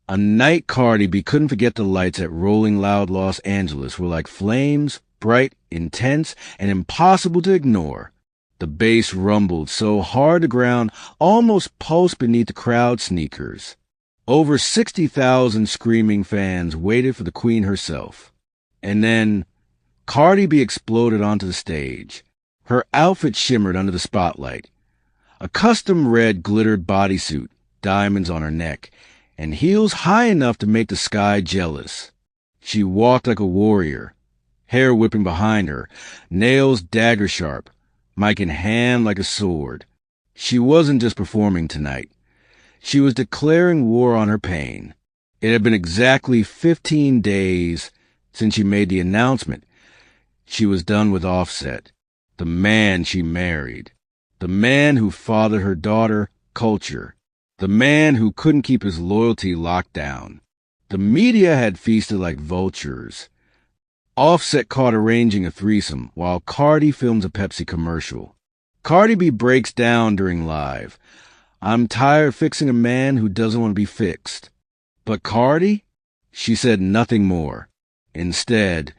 A night Cardi B couldn't forget the lights at Rolling Loud Los Angeles were like flames, bright, intense, and impossible to ignore. The bass rumbled so hard the ground almost pulsed beneath the crowd sneakers. Over 60,000 screaming fans waited for the queen herself. And then Cardi B exploded onto the stage. Her outfit shimmered under the spotlight. A custom red glittered bodysuit, diamonds on her neck, and heels high enough to make the sky jealous. She walked like a warrior, hair whipping behind her, nails dagger sharp, mic in hand like a sword. She wasn't just performing tonight. She was declaring war on her pain. It had been exactly 15 days since she made the announcement. She was done with Offset, the man she married, the man who fathered her daughter, Culture, the man who couldn't keep his loyalty locked down. The media had feasted like vultures. Offset caught arranging a threesome while Cardi films a Pepsi commercial. Cardi B breaks down during live. I'm tired of fixing a man who doesn't want to be fixed. But Cardi? She said nothing more. Instead,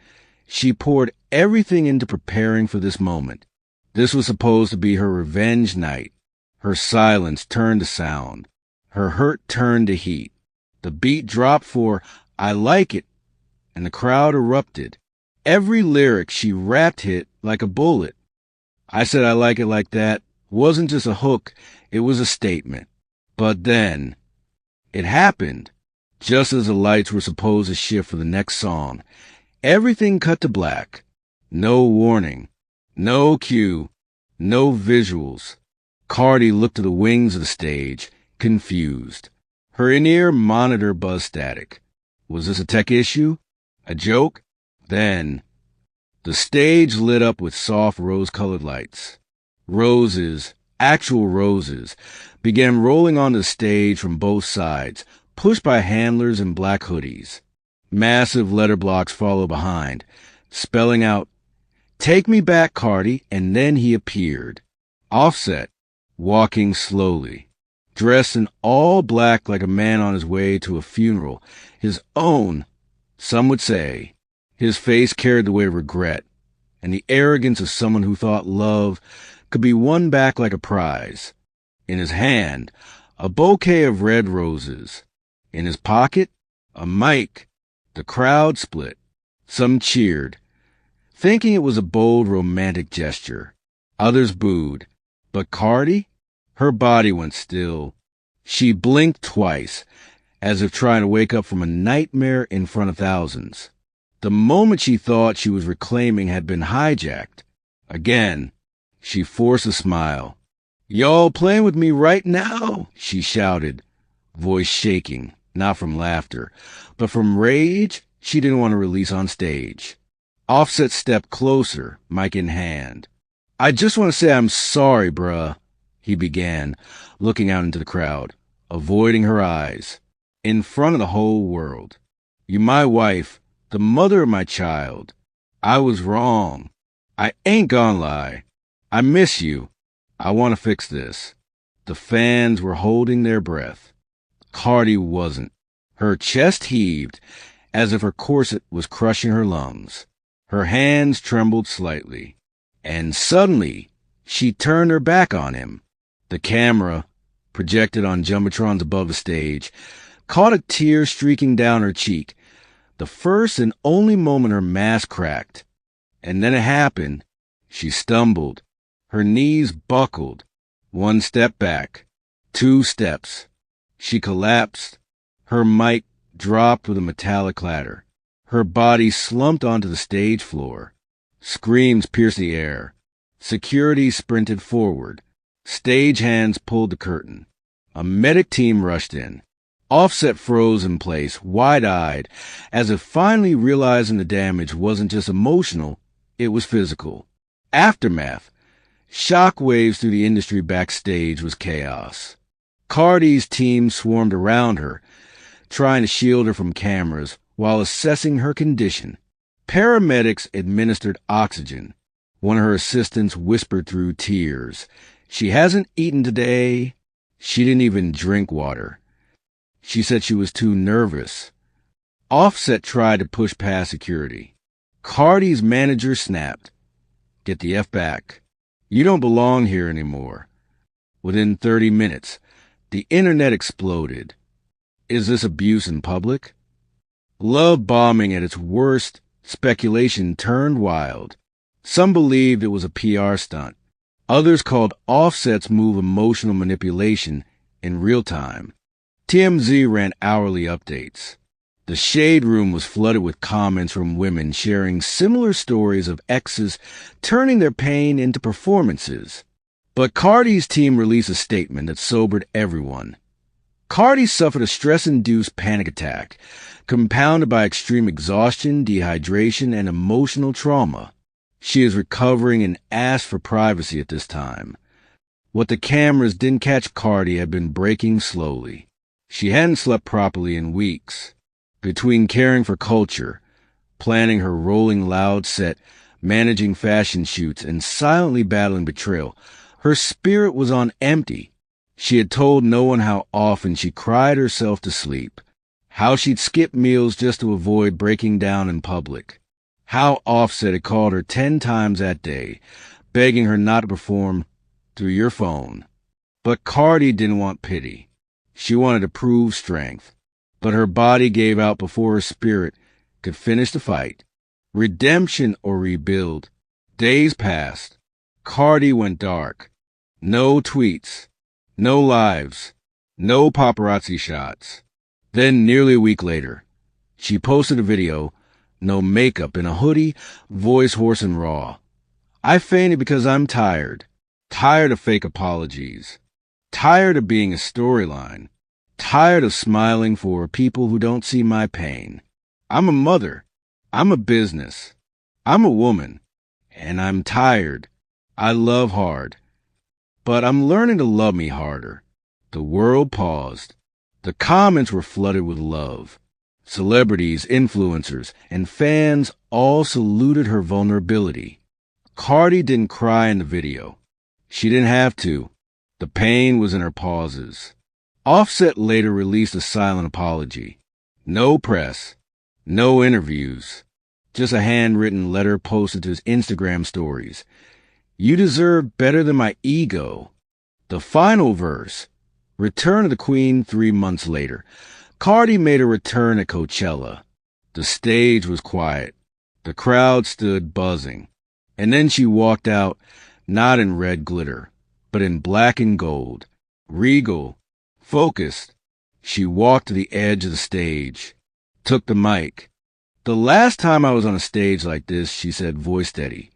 she poured everything into preparing for this moment. This was supposed to be her revenge night. Her silence turned to sound. Her hurt turned to heat. The beat dropped for I Like It, and the crowd erupted. Every lyric she rapped hit like a bullet. I Said I Like It Like That wasn't just a hook, it was a statement. But then, it happened. Just as the lights were supposed to shift for the next song, everything cut to black. No warning, no cue, no visuals. Cardi looked to the wings of the stage, confused. Her in-ear monitor buzzed static. Was this a tech issue? A joke? Then, the stage lit up with soft rose-colored lights. Roses, actual roses, began rolling onto the stage from both sides, pushed by handlers in black hoodies. Massive letter blocks followed behind, spelling out, "Take me back, Cardi," and then he appeared. Offset, walking slowly, dressed in all black like a man on his way to a funeral, his own, some would say. His face carried the weight of regret, and the arrogance of someone who thought love could be won back like a prize. In his hand, a bouquet of red roses. In his pocket, a mic. The crowd split. Some cheered, thinking it was a bold, romantic gesture. Others booed. But Cardi? Her body went still. She blinked twice, as if trying to wake up from a nightmare in front of thousands. The moment she thought she was reclaiming had been hijacked. Again, she forced a smile. "Y'all playing with me right now?" she shouted, voice shaking, not from laughter, but from rage she didn't want to release on stage. Offset stepped closer, mic in hand. "I just want to say I'm sorry, bruh," he began, looking out into the crowd, avoiding her eyes, in front of the whole world. "You my wife, the mother of my child. I was wrong. I ain't gonna lie. I miss you. I want to fix this." The fans were holding their breath. Cardi wasn't. Her chest heaved, as if her corset was crushing her lungs. Her hands trembled slightly. And suddenly, she turned her back on him. The camera, projected on jumbotrons above the stage, caught a tear streaking down her cheek, the first and only moment her mask cracked. And then it happened. She stumbled. Her knees buckled. 1 step back. 2 steps. She collapsed. Her mic dropped with a metallic clatter. Her body slumped onto the stage floor. Screams pierced the air. Security sprinted forward. Stagehands pulled the curtain. A medic team rushed in. Offset froze in place, wide-eyed, as if finally realizing the damage wasn't just emotional, it was physical. Aftermath. Shockwaves through the industry backstage was chaos. Cardi's team swarmed around her, trying to shield her from cameras while assessing her condition. Paramedics administered oxygen. One of her assistants whispered through tears, "She hasn't eaten today." She didn't even drink water. She said she was too nervous. Offset tried to push past security. Cardi's manager snapped. "Get the F back. You don't belong here anymore." Within 30 minutes, the internet exploded. Is this abuse in public? Love bombing at its worst, speculation turned wild. Some believed it was a PR stunt. Others called Offset's move emotional manipulation in real time. TMZ ran hourly updates. The Shade Room was flooded with comments from women sharing similar stories of exes turning their pain into performances. But Cardi's team released a statement that sobered everyone. Cardi suffered a stress-induced panic attack, compounded by extreme exhaustion, dehydration, and emotional trauma. She is recovering and asked for privacy at this time. What the cameras didn't catch Cardi had been breaking slowly. She hadn't slept properly in weeks. Between caring for culture, planning her Rolling Loud set, managing fashion shoots, and silently battling betrayal, her spirit was on empty. She had told no one how often she cried herself to sleep, how she'd skip meals just to avoid breaking down in public, how Offset had called her 10 times that day, begging her not to perform through your phone. But Cardi didn't want pity. She wanted to prove strength. But her body gave out before her spirit could finish the fight. Redemption or rebuild. Days passed. Cardi went dark. No tweets. No lives. No paparazzi shots. Then, nearly a week later, she posted a video, no makeup, in a hoodie, voice hoarse and raw. "I fainted because I'm tired. Tired of fake apologies. Tired of being a storyline. Tired of smiling for people who don't see my pain. I'm a mother. I'm a business. I'm a woman. And I'm tired. I love hard. But I'm learning to love me harder." The world paused. The comments were flooded with love. Celebrities, influencers, and fans all saluted her vulnerability. Cardi didn't cry in the video. She didn't have to. The pain was in her pauses. Offset later released a silent apology. No press. No interviews. Just a handwritten letter posted to his Instagram stories. "You deserve better than my ego." The final verse, Return of the Queen 3 months later. Cardi made a return at Coachella. The stage was quiet. The crowd stood buzzing. And then she walked out, not in red glitter, but in black and gold. Regal. Focused. She walked to the edge of the stage. Took the mic. "The last time I was on a stage like this," she said, voice steady,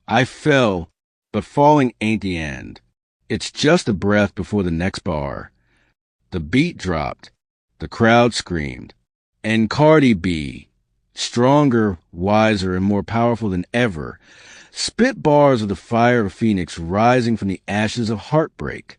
"I fell, but falling ain't the end. It's just a breath before the next bar." The beat dropped. The crowd screamed. And Cardi B, stronger, wiser, and more powerful than ever, spit bars of the fire of a phoenix rising from the ashes of heartbreak.